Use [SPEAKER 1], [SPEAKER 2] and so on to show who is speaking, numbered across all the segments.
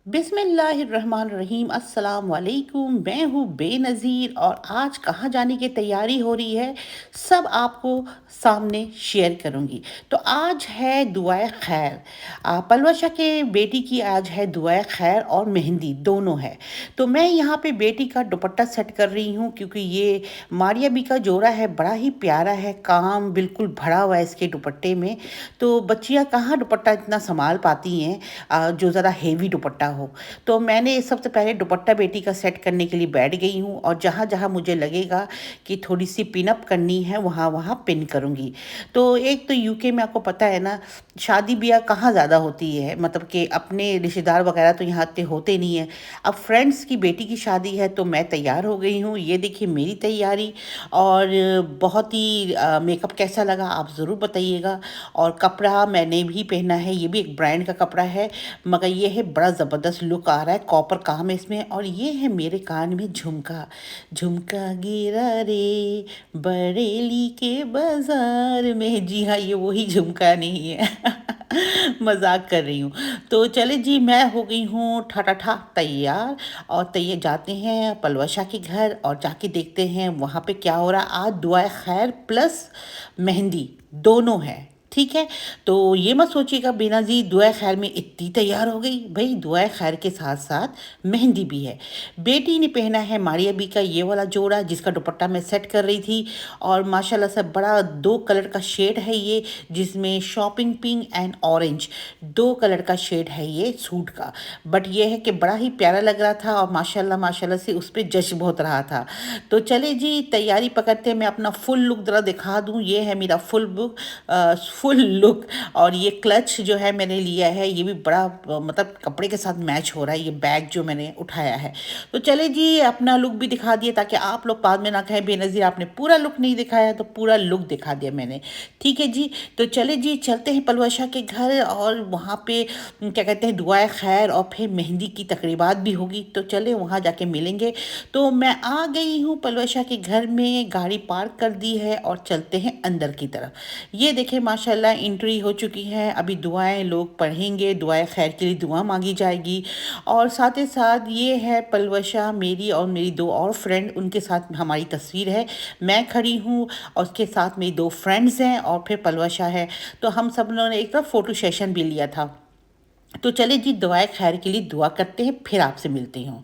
[SPEAKER 1] बिस्मिल्लाहिर्रहमानिर्रहीम अस्सलाम वालेकुम। मैं हूँ बेनज़ीर और आज कहाँ जाने की तैयारी हो रही है सब आपको सामने शेयर करूँगी। तो आज है दुआए खैर, पलवशा के बेटी की आज है दुआए खैर और मेहंदी दोनों है। तो मैं यहाँ पे बेटी का दुपट्टा सेट कर रही हूँ क्योंकि ये मारिया बी का जोड़ा है, बड़ा ही प्यारा है, काम बिल्कुल भरा हुआ है इसके दुपट्टे में। तो बच्चियाँ कहाँ दुपट्टा इतना संभाल पाती हैं जो ज़रा हेवी दुपट्टा हो। तो मैंने सबसे पहले दुपट्टा बेटी का सेट करने के लिए बैठ गई हूँ और जहाँ जहाँ मुझे लगेगा कि थोड़ी सी पिन अप करनी है वहाँ वहाँ पिन करूँगी। तो एक तो यूके में आपको पता है ना, शादी ब्याह कहाँ ज़्यादा होती है, मतलब कि अपने रिश्तेदार वगैरह तो यहाँ इतने होते नहीं हैं। अब फ्रेंड्स की बेटी की शादी है तो मैं तैयार हो गई हूँ। ये देखिए मेरी तैयारी। और बहुत ही मेकअप कैसा लगा आप ज़रूर बताइएगा। और कपड़ा मैंने भी पहना है, ये भी एक ब्रांड का कपड़ा है, मगर ये है बड़ा ज़बरदस्त लुक आ रहा है, कॉपर काम है इसमें। और ये है मेरे कान में झुमका, झुमका गिरा रे बरेली के बाजार में। जी हाँ, ये वही झुमका नहीं है। मजाक कर रही हूँ। तो चले जी, मैं हो गई हूँ ठा तैयार। और तैयार जाते हैं पलवशा के घर और जाके देखते हैं वहाँ पे क्या हो रहा है। आज दुआए खैर प्लस मेहंदी दोनों है, ठीक है। तो ये मत सोचिएगा बेनाजी दुआ खैर में इतनी तैयार हो गई, भाई दुआ खैर के साथ साथ मेहंदी भी है। बेटी ने पहना है मारिया बी का ये वाला जोड़ा जिसका दुपट्टा मैं सेट कर रही थी। और माशाल्लाह से बड़ा दो कलर का शेड है ये, जिसमें शॉपिंग पिंक एंड ऑरेंज दो कलर का शेड है ये सूट का। बट ये है कि बड़ा ही प्यारा लग रहा था और माशाल्लाह माशाल्लाह से उस पर जश बहुत रहा था। तो चले जी तैयारी पकड़ते, मैं अपना फुल लुक ज़रा दिखा दूँ। ये है मेरा फुल लुक। और ये क्लच जो है मैंने लिया है ये भी बड़ा मतलब कपड़े के साथ मैच हो रहा है, ये बैग जो मैंने उठाया है। तो चले जी अपना लुक भी दिखा दिया ताकि आप लोग बाद में ना कहें बेनज़ीर आपने पूरा लुक नहीं दिखाया, तो पूरा लुक दिखा दिया मैंने, ठीक है जी। तो चले जी चलते हैं पलवशा के घर और वहाँ पे क्या कहते हैं दुआए खैर और फिर मेहंदी की तकरीबात भी होगी, तो चले वहाँ जाके मिलेंगे। तो मैं आ गई हूँ पलवशा के घर में, गाड़ी पार्क कर दी है और चलते हैं अंदर की तरफ। ये देखें माशाल्लाह एंट्री हो चुकी है। अभी दुआएं लोग पढ़ेंगे, दुआएं खैर के लिए दुआ मांगी जाएगी। और साथ ही साथ ये है पलवशा मेरी और मेरी दो और फ्रेंड, उनके साथ हमारी तस्वीर है। मैं खड़ी हूँ और उसके साथ मेरी दो फ्रेंड्स हैं और फिर पलवशा है। तो हम सब लोगों ने एक तरफ फ़ोटो सेशन भी लिया था। तो चले जी दुआएं खैर के लिए दुआ करते हैं, फिर आपसे मिलती हूँ।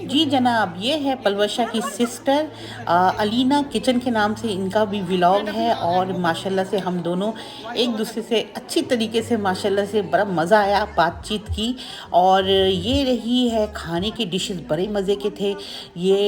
[SPEAKER 1] जी जनाब, ये है पलवशा की सिस्टर अलीना किचन के नाम से इनका भी व्लॉग है। और माशाल्लाह से हम दोनों एक दूसरे से अच्छी तरीके से माशाल्लाह से बड़ा मज़ा आया बातचीत की। और ये रही है खाने की डिशेस, बड़े मज़े के थे। ये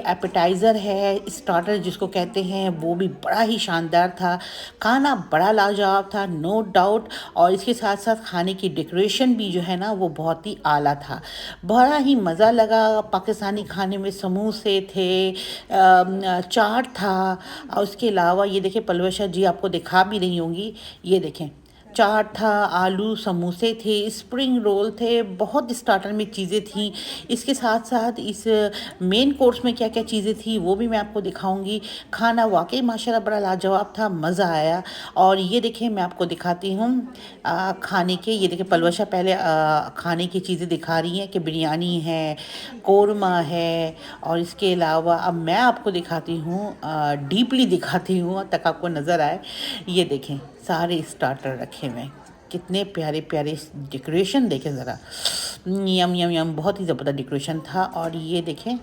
[SPEAKER 1] एपेटाइज़र है, स्टार्टर जिसको कहते हैं, वो भी बड़ा ही शानदार था। खाना बड़ा लाजवाब था, नो डाउट। और इसके साथ साथ खाने की डेकोरेशन भी जो है ना वो बहुत ही आला था, बड़ा ही मज़ा लगा। पाकिस्तानी खाने में समोसे थे, चाट था। और उसके अलावा ये देखें पलवशा जी आपको दिखा भी रही होंगी, ये देखें चाट था, आलू समोसे थे, स्प्रिंग रोल थे, बहुत स्टार्टर में चीज़ें थी। इसके साथ साथ इस मेन कोर्स में क्या क्या चीज़ें थी वो भी मैं आपको दिखाऊंगी। खाना वाकई माशाल्लाह बड़ा लाजवाब था, मज़ा आया। और ये देखें मैं आपको दिखाती हूँ खाने के, ये देखें पलवशा पहले खाने की चीज़ें दिखा रही हैं कि बिरयानी है, कौरमा है। और इसके अलावा अब मैं आपको दिखाती हूँ, डीपली दिखाती हूँ तक आपको नज़र आए। ये देखें सारे स्टार्टर रखे हुए हैं, कितने प्यारे प्यारे डेकोरेशन देखें ज़रा, यम यम यम, बहुत ही ज़बरदस्त डेकोरेशन था। और ये देखें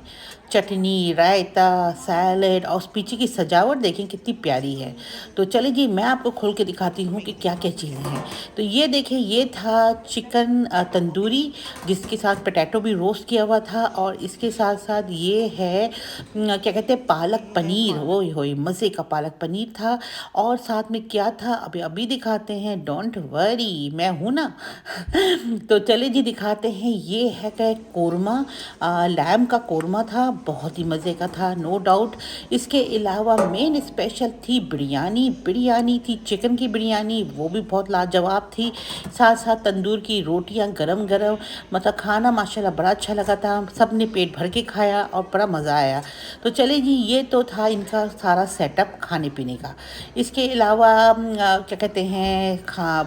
[SPEAKER 1] चटनी, रायता, सैलड और पीछे की सजावट देखें कितनी प्यारी है। तो चलिए जी मैं आपको खोल के दिखाती हूँ कि क्या क्या चीज़ें हैं। तो ये देखें ये था चिकन तंदूरी जिसके साथ पोटैटो भी रोस्ट किया हुआ था। और इसके साथ साथ ये है क्या कहते हैं पालक पनीर, वो होए मज़े का पालक पनीर था। और साथ में क्या था अभी अभी दिखाते हैं, डोंट वरी मैं हूँ ना। तो चले जी दिखाते हैं, ये है क्या कौरमा, लैम का कौरमा था, बहुत ही मज़े का था, नो डाउट। इसके अलावा मेन स्पेशल थी बिरयानी। बिरयानी थी चिकन की बिरयानी, वो भी बहुत लाजवाब थी। साथ साथ तंदूर की रोटियां गरम गरम, मतलब खाना माशाल्लाह बड़ा अच्छा लगा था। सब ने पेट भर के खाया और बड़ा मज़ा आया। तो चले जी, ये तो था इनका सारा सेटअप खाने पीने का। इसके अलावा क्या कहते हैं,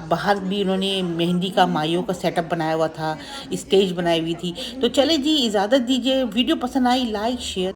[SPEAKER 1] बाहर भी उन्होंने मेहंदी का माइयों का सेटअप बनाया हुआ था, स्टेज बनाई हुई थी। तो चले जी, इजाज़त दीजिए। वीडियो पसंद आई, लाइक शेयर